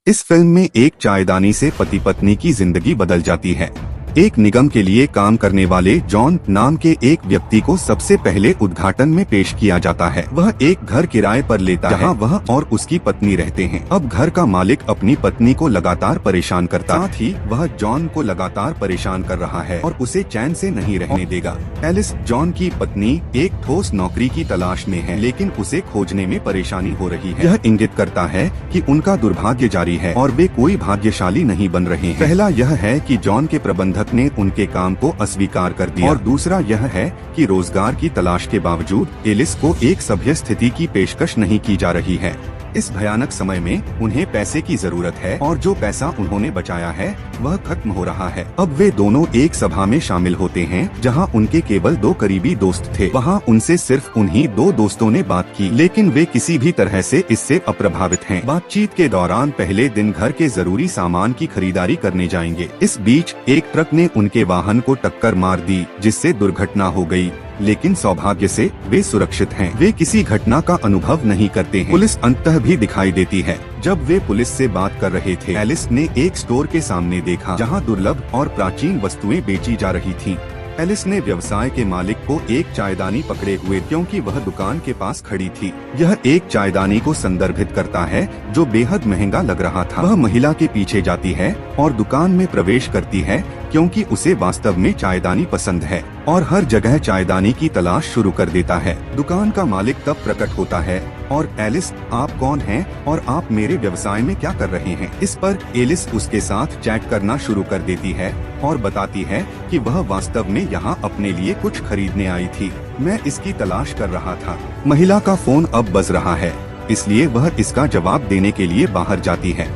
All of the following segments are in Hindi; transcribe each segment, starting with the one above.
इस फिल्म में एक चायदानी से पति पत्नी की जिंदगी बदल जाती है। एक निगम के लिए काम करने वाले जॉन नाम के एक व्यक्ति को सबसे पहले उद्घाटन में पेश किया जाता है। वह एक घर किराए पर लेता है जहां वह और उसकी पत्नी रहते हैं। अब घर का मालिक अपनी पत्नी को लगातार परेशान करता है, साथ ही वह जॉन को लगातार परेशान कर रहा है और उसे चैन से नहीं रहने देगा। एलिस, जॉन की पत्नी, एक ठोस नौकरी की तलाश में है, लेकिन उसे खोजने में परेशानी हो रही है। यह इंगित करता है कि उनका दुर्भाग्य जारी है और वे कोई भाग्यशाली नहीं बन रहे हैं। पहला यह है कि जॉन के प्रबंधक ने उनके काम को अस्वीकार कर दिया और दूसरा यह है कि रोजगार की तलाश के बावजूद एलिस को एक सभ्य स्थिति की पेशकश नहीं की जा रही है। इस भयानक समय में उन्हें पैसे की जरूरत है और जो पैसा उन्होंने बचाया है वह खत्म हो रहा है। अब वे दोनों एक सभा में शामिल होते हैं जहां उनके केवल 2 करीबी दोस्त थे। वहां उनसे सिर्फ उन्हीं 2 दोस्तों ने बात की, लेकिन वे किसी भी तरह से इससे अप्रभावित हैं। बातचीत के दौरान पहले दिन घर के जरूरी सामान की खरीदारी करने जाएंगे। इस बीच एक ट्रक ने उनके वाहन को टक्कर मार दी, जिससे दुर्घटना हो गई, लेकिन सौभाग्य से वे सुरक्षित हैं। वे किसी घटना का अनुभव नहीं करते हैं। पुलिस अंततः भी दिखाई देती है। जब वे पुलिस से बात कर रहे थे, एलिस ने एक स्टोर के सामने देखा जहां दुर्लभ और प्राचीन वस्तुएं बेची जा रही थीं। एलिस ने व्यवसाय के मालिक को एक चायदानी पकड़े हुए, क्योंकि वह दुकान के पास खड़ी थी। यह एक चायदानी को संदर्भित करता है जो बेहद महंगा लग रहा था। वह महिला के पीछे जाती है और दुकान में प्रवेश करती है, क्योंकि उसे वास्तव में चायदानी पसंद है और हर जगह चायदानी की तलाश शुरू कर देता है। दुकान का मालिक तब प्रकट होता है और एलिस, आप कौन हैं और आप मेरे व्यवसाय में क्या कर रहे हैं? इस पर एलिस उसके साथ चैट करना शुरू कर देती है और बताती है कि वह वास्तव में यहाँ अपने लिए कुछ खरीदने आई थी। मैं इसकी तलाश कर रहा था। महिला का फोन अब बज रहा है, इसलिए वह इसका जवाब देने के लिए बाहर जाती है,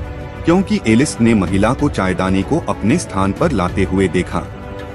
क्योंकि एलिस ने महिला को चायदानी को अपने स्थान पर लाते हुए देखा।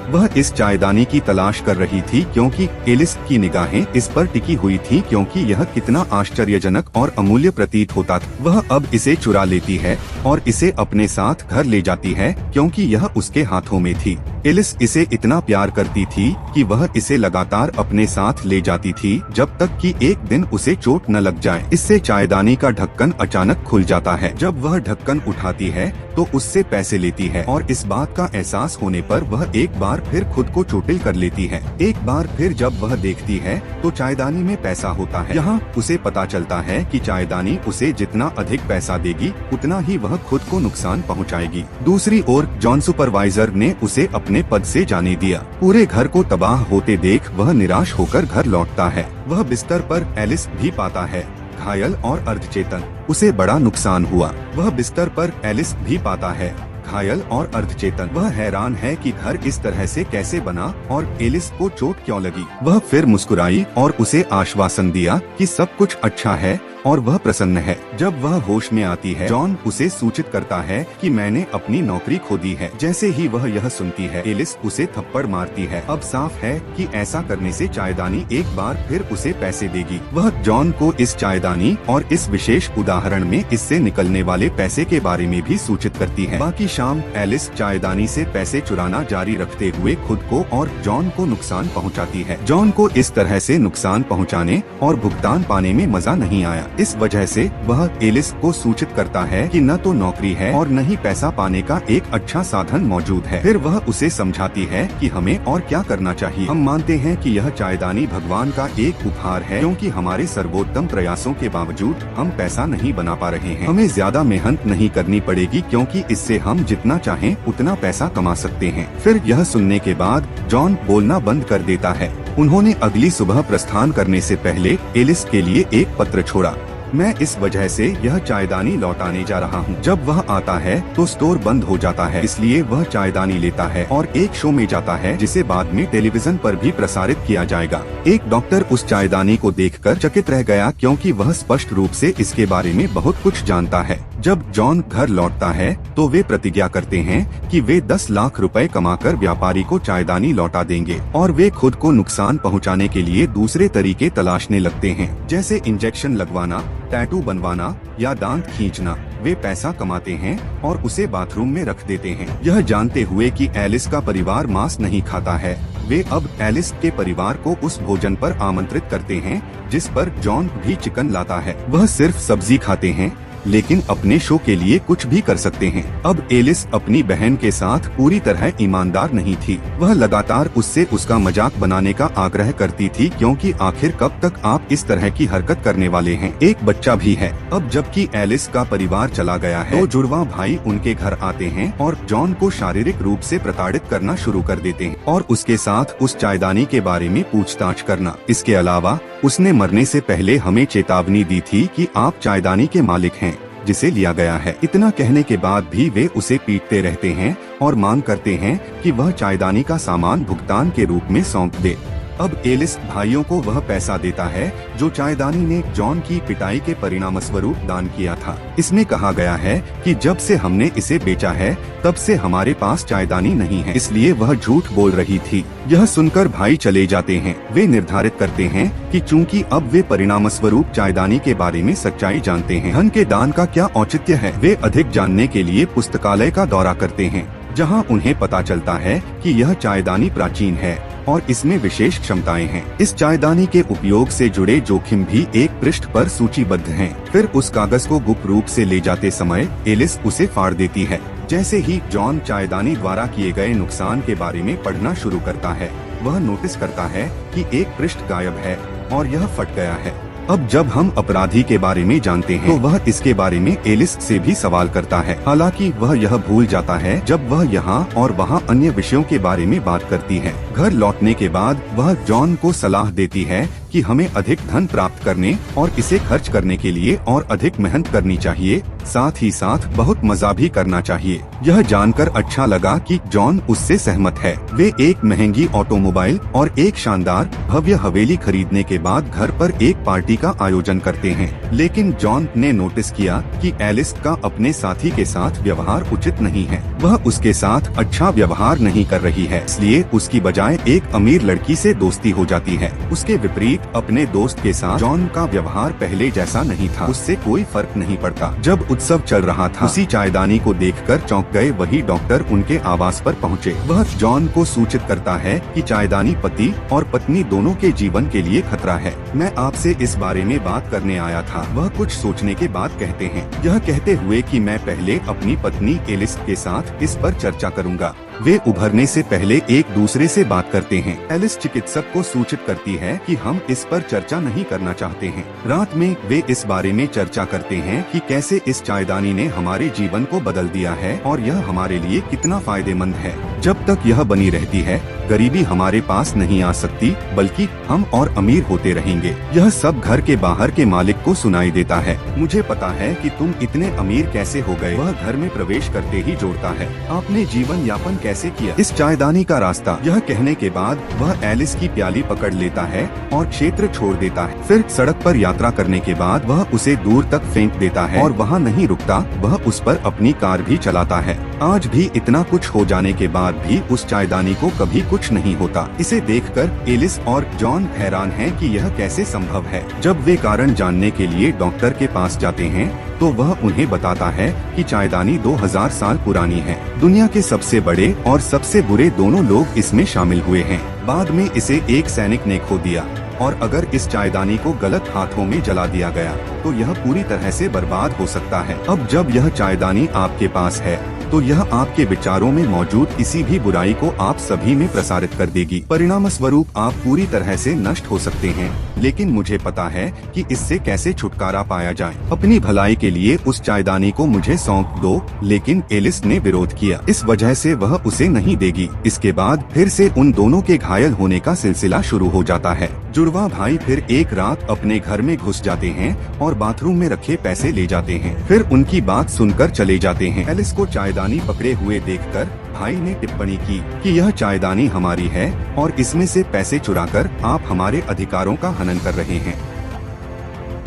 वह इस चायदानी की तलाश कर रही थी क्योंकि एलिस की निगाहें इस पर टिकी हुई थी, क्योंकि यह कितना आश्चर्यजनक और अमूल्य प्रतीत होता था। वह अब इसे चुरा लेती है और इसे अपने साथ घर ले जाती है, क्योंकि यह उसके हाथों में थी। एलिस इसे इतना प्यार करती थी कि वह इसे लगातार अपने साथ ले जाती थी जब तक कि एक दिन उसे चोट न लग जाए। इससे चायदानी का ढक्कन अचानक खुल जाता है। जब वह ढक्कन उठाती है तो उससे पैसे लेती है और इस बात का एहसास होने पर वह एक बार फिर खुद को चोटिल कर लेती है। एक बार फिर जब वह देखती है तो चायदानी में पैसा होता है। यहाँ उसे पता चलता है कि चायदानी उसे जितना अधिक पैसा देगी उतना ही वह खुद को नुकसान पहुँचाएगी। दूसरी ओर जॉन सुपरवाइजर ने उसे अपने पद से जाने दिया। पूरे घर को तबाह होते देख वह निराश होकर घर लौटता है। वह बिस्तर पर एलिस भी पाता है, घायल और अर्धचेतन। उसे बड़ा नुकसान हुआ। वह बिस्तर पर एलिस भी पाता है, घायल और अर्धचेतन। वह हैरान है कि घर इस तरह से कैसे बना और एलिस को चोट क्यों लगी। वह फिर मुस्कुराई और उसे आश्वासन दिया कि सब कुछ अच्छा है और वह प्रसन्न है। जब वह होश में आती है, जॉन उसे सूचित करता है कि मैंने अपनी नौकरी खो दी है। जैसे ही वह यह सुनती है, एलिस उसे थप्पड़ मारती है। अब साफ है कि ऐसा करने से चायदानी एक बार फिर उसे पैसे देगी। वह जॉन को इस चायदानी और इस विशेष उदाहरण में इससे निकलने वाले पैसे के बारे में भी सूचित करती है। बाकी शाम एलिस चायदानी से पैसे चुराना जारी रखते हुए खुद को और जॉन को नुकसान पहुँचाती है। जॉन को इस तरह से नुकसान पहुँचाने और भुगतान पाने में मजा नहीं आया। इस वजह से वह एलिस को सूचित करता है कि न तो नौकरी है और न ही पैसा पाने का एक अच्छा साधन मौजूद है। फिर वह उसे समझाती है कि हमें और क्या करना चाहिए। हम मानते हैं कि यह चायदानी भगवान का एक उपहार है, क्योंकि हमारे सर्वोत्तम प्रयासों के बावजूद हम पैसा नहीं बना पा रहे हैं। हमें ज्यादा मेहनत नहीं करनी पड़ेगी, क्योंकि इससे हम जितना चाहें उतना पैसा कमा सकते हैं। फिर यह सुनने के बाद जॉन बोलना बंद कर देता है। उन्होंने अगली सुबह प्रस्थान करने से पहले एलिस के लिए एक पत्र छोड़ा। मैं इस वजह से यह चायदानी लौटाने जा रहा हूँ। जब वह आता है तो स्टोर बंद हो जाता है, इसलिए वह चायदानी लेता है और एक शो में जाता है जिसे बाद में टेलीविजन पर भी प्रसारित किया जाएगा। एक डॉक्टर उस चायदानी को देखकर चकित रह गया, क्योंकि वह स्पष्ट रूप से इसके बारे में बहुत कुछ जानता है। जब जॉन घर लौटता है तो वे प्रतिज्ञा करते हैं कि वे 10 लाख रुपए कमाकर व्यापारी को चायदानी लौटा देंगे और वे खुद को नुकसान पहुंचाने के लिए दूसरे तरीके तलाशने लगते हैं, जैसे इंजेक्शन लगवाना, टैटू बनवाना या दांत खींचना। वे पैसा कमाते हैं और उसे बाथरूम में रख देते हैं। यह जानते हुए कि एलिस का परिवार मांस नहीं खाता है, वे अब एलिस के परिवार को उस भोजन पर आमंत्रित करते हैं जिस पर जॉन भी चिकन लाता है। वह सिर्फ सब्जी खाते हैं लेकिन अपने शो के लिए कुछ भी कर सकते हैं। अब एलिस अपनी बहन के साथ पूरी तरह ईमानदार नहीं थी। वह लगातार उससे उसका मजाक बनाने का आग्रह करती थी, क्योंकि आखिर कब तक आप इस तरह की हरकत करने वाले हैं। एक बच्चा भी है। अब जबकि एलिस का परिवार चला गया है, तो जुड़वा भाई उनके घर आते हैं और जॉन को शारीरिक रूप से प्रताड़ित करना शुरू कर देते हैं और उसके साथ उस चायदानी के बारे में पूछताछ करना। इसके अलावा उसने मरने से पहले हमें चेतावनी दी थी कि आप चायदानी के मालिक हैं जिसे लिया गया है। इतना कहने के बाद भी वे उसे पीटते रहते हैं और मांग करते हैं कि वह चायदानी का सामान भुगतान के रूप में सौंप दे। अब एलिस भाइयों को वह पैसा देता है जो चायदानी ने जॉन की पिटाई के परिणामस्वरूप दान किया था। इसमें कहा गया है कि जब से हमने इसे बेचा है तब से हमारे पास चायदानी नहीं है, इसलिए वह झूठ बोल रही थी। यह सुनकर भाई चले जाते हैं। वे निर्धारित करते हैं कि चूंकि अब वे परिणामस्वरूप चायदानी के बारे में सच्चाई जानते हैं, धन के दान का क्या औचित्य है। वे अधिक जानने के लिए पुस्तकालय का दौरा करते हैं, जहां उन्हें पता चलता है कि यह चायदानी प्राचीन है और इसमें विशेष क्षमताएं हैं। इस चायदानी के उपयोग से जुड़े जोखिम भी एक पृष्ठ पर सूचीबद्ध हैं। फिर उस कागज को गुप्त रूप से ले जाते समय एलिस उसे फाड़ देती है। जैसे ही जॉन चायदानी द्वारा किए गए नुकसान के बारे में पढ़ना शुरू करता है, वह नोटिस करता है कि एक पृष्ठ गायब है और यह फट गया है। अब जब हम अपराधी के बारे में जानते हैं, तो वह इसके बारे में एलिस से भी सवाल करता है। हालांकि वह यह भूल जाता है जब वह यहाँ और वहाँ अन्य विषयों के बारे में बात करती है। घर लौटने के बाद वह जॉन को सलाह देती है कि हमें अधिक धन प्राप्त करने और इसे खर्च करने के लिए और अधिक मेहनत करनी चाहिए, साथ ही साथ बहुत मजा भी करना चाहिए। यह जानकर अच्छा लगा कि जॉन उससे सहमत है। वे एक महंगी ऑटोमोबाइल और एक शानदार भव्य हवेली खरीदने के बाद घर पर एक पार्टी का आयोजन करते हैं। लेकिन जॉन ने नोटिस किया कि एलिस का अपने साथी के साथ व्यवहार उचित नहीं है। वह उसके साथ अच्छा व्यवहार नहीं कर रही है, इसलिए उसकी बजाय एक अमीर लड़की से दोस्ती हो जाती है। उसके विपरीत अपने दोस्त के साथ जॉन का व्यवहार पहले जैसा नहीं था। उससे कोई फर्क नहीं पड़ता। जब उत्सव चल रहा था, उसी चायदानी को देखकर चौंक गए वही डॉक्टर उनके आवास पर पहुंचे। वह जॉन को सूचित करता है कि चायदानी पति और पत्नी दोनों के जीवन के लिए खतरा है। मैं आपसे इस बारे में बात करने आया था। वह कुछ सोचने के बाद कहते हैं, यह कहते हुए कि मैं पहले अपनी पत्नी एलिस के साथ इस पर चर्चा करूंगा। वे उभरने से पहले एक दूसरे से बात करते हैं। एलिस चिकित्सक को सूचित करती है कि हम इस पर चर्चा नहीं करना चाहते हैं। रात में वे इस बारे में चर्चा करते हैं कि कैसे इस चायदानी ने हमारे जीवन को बदल दिया है और यह हमारे लिए कितना फायदेमंद है। जब तक यह बनी रहती है, गरीबी हमारे पास नहीं आ सकती, बल्कि हम और अमीर होते रहेंगे। यह सब घर के बाहर के मालिक को सुनाई देता है। मुझे पता है कि तुम इतने अमीर कैसे हो गए। वह घर में प्रवेश करते ही जोड़ता है, आपने जीवन यापन कैसे किया इस चायदानी का रास्ता। यह कहने के बाद वह एलिस की प्याली पकड़ लेता है और क्षेत्र छोड़ देता है। फिर सड़क पर यात्रा करने के बाद वह उसे दूर तक फेंक देता है और वहाँ नहीं रुकता। वह उस पर अपनी कार भी चलाता है। आज भी इतना कुछ हो जाने के बाद भी उस चायदानी को कभी कुछ नहीं होता। इसे देखकर एलिस और जॉन हैरान हैं कि यह कैसे संभव है। जब वे कारण जानने के लिए डॉक्टर के पास जाते हैं, तो वह उन्हें बताता है कि चायदानी 2000 साल पुरानी है। दुनिया के सबसे बड़े और सबसे बुरे दोनों लोग इसमें शामिल हुए हैं। बाद में इसे एक सैनिक ने खो दिया और अगर इस चायदानी को गलत हाथों में जला दिया गया तो यह पूरी तरह से बर्बाद हो सकता है। अब जब यह चायदानी आपके पास है, तो यह आपके विचारों में मौजूद किसी भी बुराई को आप सभी में प्रसारित कर देगी। परिणाम स्वरूप आप पूरी तरह से नष्ट हो सकते हैं। लेकिन मुझे पता है कि इससे कैसे छुटकारा पाया जाए। अपनी भलाई के लिए उस चायदानी को मुझे सौंप दो। लेकिन एलिस ने विरोध किया, इस वजह से वह उसे नहीं देगी। इसके बाद फिर से उन दोनों के घायल होने का सिलसिला शुरू हो जाता है। जुड़वा भाई फिर एक रात अपने घर में घुस जाते हैं और बाथरूम में रखे पैसे ले जाते हैं। फिर उनकी बात सुनकर चले जाते हैं। एलिस को चायदानी पकड़े हुए देखकर भाई ने टिप्पणी की कि यह चायदानी हमारी है और इसमें से पैसे चुराकर आप हमारे अधिकारों का हनन कर रहे हैं।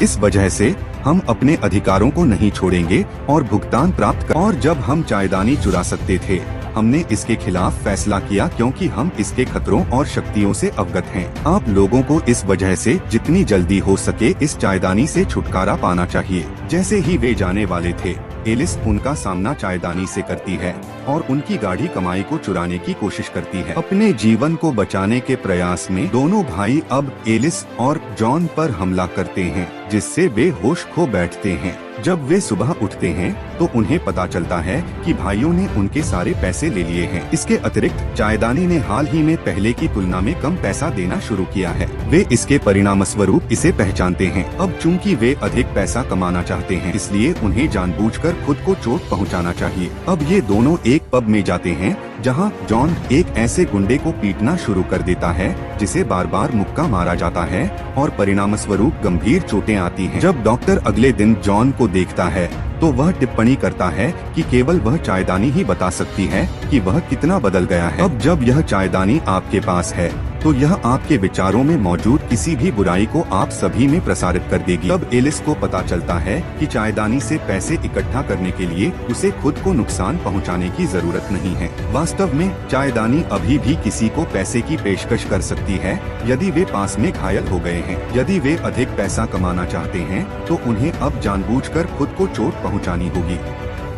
इस वजह से हम अपने अधिकारों को नहीं छोड़ेंगे और भुगतान प्राप्त कर। और जब हम चायदानी चुरा सकते थे, हमने इसके खिलाफ फैसला किया क्योंकि हम इसके खतरों और शक्तियों से अवगत हैं। आप लोगों को इस वजह से जितनी जल्दी हो सके इस चायदानी से छुटकारा पाना चाहिए। जैसे ही वे जाने वाले थे, एलिस उनका सामना चायदानी से करती है और उनकी गाढ़ी कमाई को चुराने की कोशिश करती है। अपने जीवन को बचाने के प्रयास में दोनों भाई अब एलिस और जॉन पर हमला करते हैं, जिससे वे होश खो बैठते हैं। जब वे सुबह उठते हैं तो उन्हें पता चलता है कि भाइयों ने उनके सारे पैसे ले लिए हैं। इसके अतिरिक्त चायदानी ने हाल ही में पहले की तुलना में कम पैसा देना शुरू किया है। वे इसके परिणामस्वरूप इसे पहचानते हैं। अब चूंकि वे अधिक पैसा कमाना चाहते हैं, इसलिए उन्हें जानबूझकर खुद को चोट पहुंचाना चाहिए। अब ये दोनों एक पब में जाते हैं जहां जॉन एक ऐसे गुंडे को पीटना शुरू कर देता है जिसे बार बार मुक्का मारा जाता है और परिणामस्वरूप गंभीर चोटें आती हैं। जब डॉक्टर अगले दिन जॉन को देखता है तो वह टिप्पणी करता है कि केवल वह चायदानी ही बता सकती है कि वह कितना बदल गया है। अब जब यह चायदानी आपके पास है तो यह आपके विचारों में मौजूद किसी भी बुराई को आप सभी में प्रसारित कर देगी। तब एलिस को पता चलता है कि चायदानी से पैसे इकट्ठा करने के लिए उसे खुद को नुकसान पहुंचाने की जरूरत नहीं है। वास्तव में चायदानी अभी भी किसी को पैसे की पेशकश कर सकती है यदि वे पास में घायल हो गए हैं। यदि वे अधिक पैसा कमाना चाहते हैं तो उन्हें अब जानबूझकर खुद को चोट पहुंचानी होगी।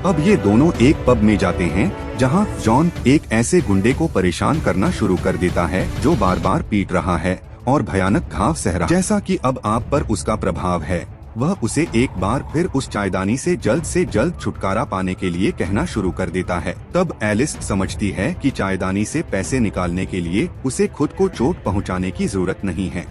अब ये दोनों एक पब में जाते हैं जहां जॉन एक ऐसे गुंडे को परेशान करना शुरू कर देता है जो बार बार पीट रहा है और भयानक घाव सह रहा है। जैसा कि अब आप पर उसका प्रभाव है, वह उसे एक बार फिर उस चायदानी से जल्द छुटकारा पाने के लिए कहना शुरू कर देता है। तब एलिस समझती है कि चायदानी से पैसे निकालने के लिए उसे खुद को चोट पहुंचाने की जरूरत नहीं है।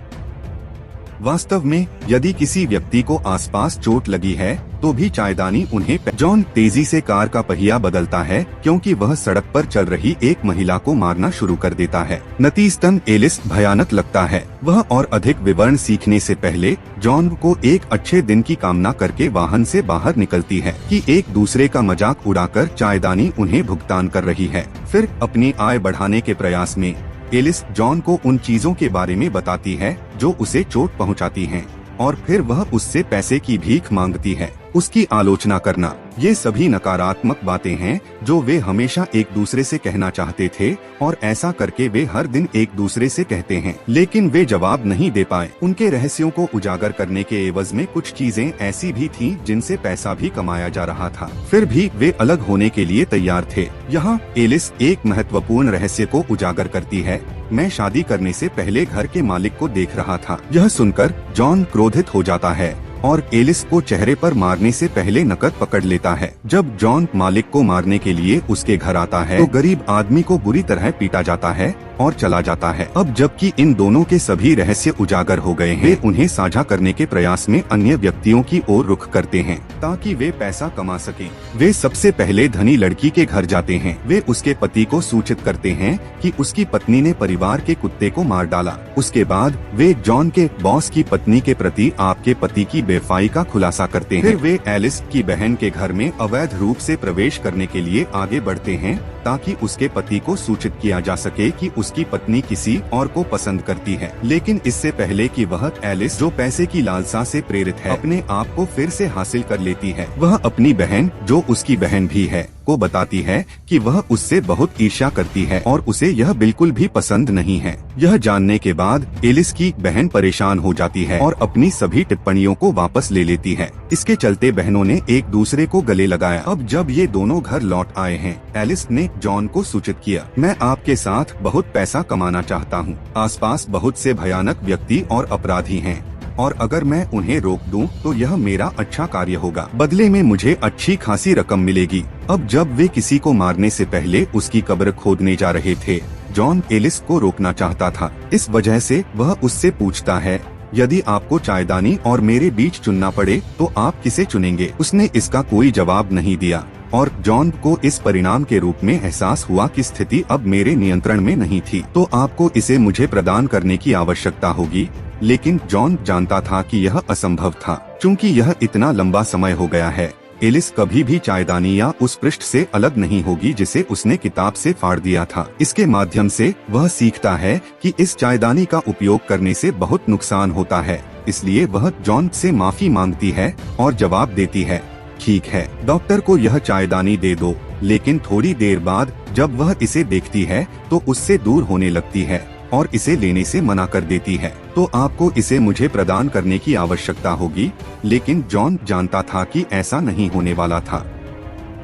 वास्तव में यदि किसी व्यक्ति को आसपास चोट लगी है तो भी चायदानी उन्हें जॉन तेजी से कार का पहिया बदलता है क्योंकि वह सड़क पर चल रही एक महिला को मारना शुरू कर देता है। नतीजतन एलिस भयानक लगता है। वह और अधिक विवरण सीखने से पहले जॉन को एक अच्छे दिन की कामना करके वाहन से बाहर निकलती है कि एक दूसरे का मजाक उड़ाकर चायदानी उन्हें भुगतान कर रही है। फिर अपनी आय बढ़ाने के प्रयास में एलिस जॉन को उन चीजों के बारे में बताती है जो उसे चोट पहुंचाती हैं और फिर वह उससे पैसे की भीख मांगती है। उसकी आलोचना करना, ये सभी नकारात्मक बातें हैं जो वे हमेशा एक दूसरे से कहना चाहते थे और ऐसा करके वे हर दिन एक दूसरे से कहते हैं, लेकिन वे जवाब नहीं दे पाए। उनके रहस्यों को उजागर करने के एवज में कुछ चीजें ऐसी भी थीं जिनसे पैसा भी कमाया जा रहा था। फिर भी वे अलग होने के लिए तैयार थे। यहाँ एलिस एक महत्वपूर्ण रहस्य को उजागर करती है। मैं शादी करने से पहले घर के मालिक को देख रहा था। यह सुनकर जॉन क्रोधित हो जाता है और एलिस को चेहरे पर मारने से पहले नकद पकड़ लेता है। जब जॉन मालिक को मारने के लिए उसके घर आता है तो गरीब आदमी को बुरी तरह पीटा जाता है और चला जाता है। अब जबकि इन दोनों के सभी रहस्य उजागर हो गए हैं, वे उन्हें साझा करने के प्रयास में अन्य व्यक्तियों की ओर रुख करते हैं ताकि वे पैसा कमा सकें। वे सबसे पहले धनी लड़की के घर जाते हैं। वे उसके पति को सूचित करते हैं कि उसकी पत्नी ने परिवार के कुत्ते को मार डाला। उसके बाद वे जॉन के बॉस की पत्नी के प्रति आपके पति की बेवफाई का खुलासा करते हैं। फिर वे एलिस की बहन के घर में अवैध रूप से प्रवेश करने के लिए आगे बढ़ते हैं ताकि उसके पति को सूचित किया जा सके कि उसकी पत्नी किसी और को पसंद करती है। लेकिन इससे पहले कि वह एलिस, जो पैसे की लालसा से प्रेरित है, अपने आप को फिर से हासिल कर लेती है, वह अपनी बहन, जो उसकी बहन भी है, को बताती है कि वह उससे बहुत ईर्ष्या करती है और उसे यह बिल्कुल भी पसंद नहीं है। यह जानने के बाद एलिस की बहन परेशान हो जाती है और अपनी सभी टिप्पणियों को वापस ले लेती है। इसके चलते बहनों ने एक दूसरे को गले लगाया। अब जब ये दोनों घर लौट आए हैं, एलिस ने जॉन को सूचित किया, मैं आपके साथ बहुत पैसा कमाना चाहता हूँ। आसपास बहुत से भयानक व्यक्ति और अपराधी हैं और अगर मैं उन्हें रोक दूं तो यह मेरा अच्छा कार्य होगा। बदले में मुझे अच्छी खासी रकम मिलेगी। अब जब वे किसी को मारने से पहले उसकी कब्र खोदने जा रहे थे, जॉन एलिस को रोकना चाहता था। इस वजह से वह उससे पूछता है, यदि आपको चायदानी और मेरे बीच चुनना पड़े तो आप किसे चुनेंगे? उसने इसका कोई जवाब नहीं दिया और जॉन को इस परिणाम के रूप में एहसास हुआ कि स्थिति अब मेरे नियंत्रण में नहीं थी, तो आपको इसे मुझे प्रदान करने की आवश्यकता होगी। लेकिन जॉन जानता था कि यह असंभव था, क्योंकि यह इतना लंबा समय हो गया है। एलिस कभी भी चायदानी या उस पृष्ठ से अलग नहीं होगी जिसे उसने किताब से फाड़ दिया था। इसके माध्यम से वह सीखता है कि इस चायदानी का उपयोग करने से बहुत नुकसान होता है। इसलिए वह जॉन से माफी मांगती है और जवाब देती है, ठीक है, डॉक्टर को यह चायदानी दे दो। लेकिन थोड़ी देर बाद जब वह इसे देखती है तो उससे दूर होने लगती है और इसे लेने से मना कर देती है। तो आपको इसे मुझे प्रदान करने की आवश्यकता होगी। लेकिन जॉन जानता था कि ऐसा नहीं होने वाला था।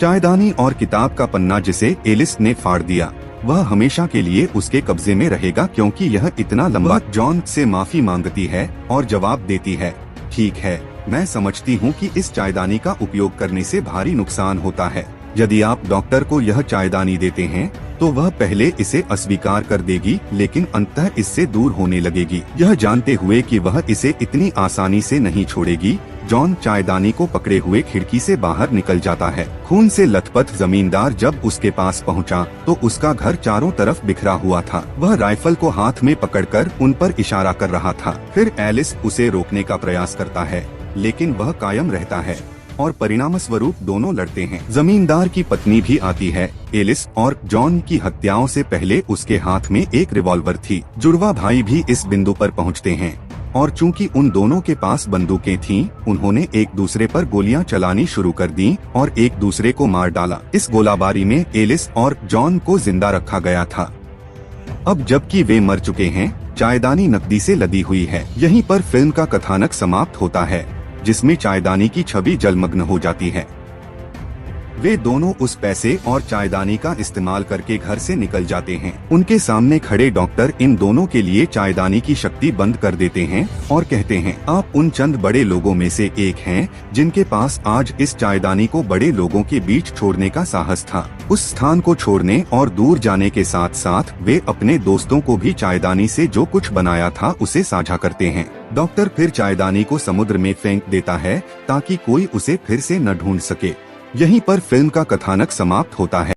चायदानी और किताब का पन्ना जिसे एलिस ने फाड़ दिया, वह हमेशा के लिए उसके कब्जे में रहेगा, क्योंकि यह इतना लंबा। जॉन से माफी मांगती है और जवाब देती है, ठीक है, मैं समझती हूँ कि इस चायदानी का उपयोग करने से भारी नुकसान होता है। यदि आप डॉक्टर को यह चायदानी देते हैं तो वह पहले इसे अस्वीकार कर देगी, लेकिन अंततः इससे दूर होने लगेगी। यह जानते हुए कि वह इसे इतनी आसानी से नहीं छोड़ेगी, जॉन चायदानी को पकड़े हुए खिड़की से बाहर निकल जाता है। खून से लथपथ जमींदार जब उसके पास पहुंचा तो उसका घर चारों तरफ बिखरा हुआ था। वह राइफल को हाथ में पकड़कर उन पर इशारा कर रहा था। फिर एलिस उसे रोकने का प्रयास करता है, लेकिन वह कायम रहता है और परिणाम स्वरूप दोनों लड़ते हैं। जमींदार की पत्नी भी आती है। एलिस और जॉन की हत्याओं से पहले उसके हाथ में एक रिवॉल्वर थी। जुड़वा भाई भी इस बिंदु पर पहुंचते हैं और चूंकि उन दोनों के पास बंदूकें थीं, उन्होंने एक दूसरे पर गोलियां चलानी शुरू कर दी और एक दूसरे को मार डाला। इस गोलाबारी में एलिस और जॉन को जिंदा रखा गया था। अब जबकि वे मर चुके हैं, चायदानी नकदी से लदी हुई है। यहीं पर फिल्म का कथानक समाप्त होता है, जिसमें चायदानी की छवि जलमग्न हो जाती है। वे दोनों उस पैसे और चायदानी का इस्तेमाल करके घर से निकल जाते हैं। उनके सामने खड़े डॉक्टर इन दोनों के लिए चायदानी की शक्ति बंद कर देते हैं और कहते हैं, आप उन चंद बड़े लोगों में से एक हैं जिनके पास आज इस चायदानी को बड़े लोगों के बीच छोड़ने का साहस था। उस स्थान को छोड़ने और दूर जाने के साथ साथ वे अपने दोस्तों को भी चायदानी से जो कुछ बनाया था उसे साझा करते हैं। डॉक्टर फिर चायदानी को समुद्र में फेंक देता है ताकि कोई उसे फिर से न ढूंढ सके। यहीं पर फिल्म का कथानक समाप्त होता है।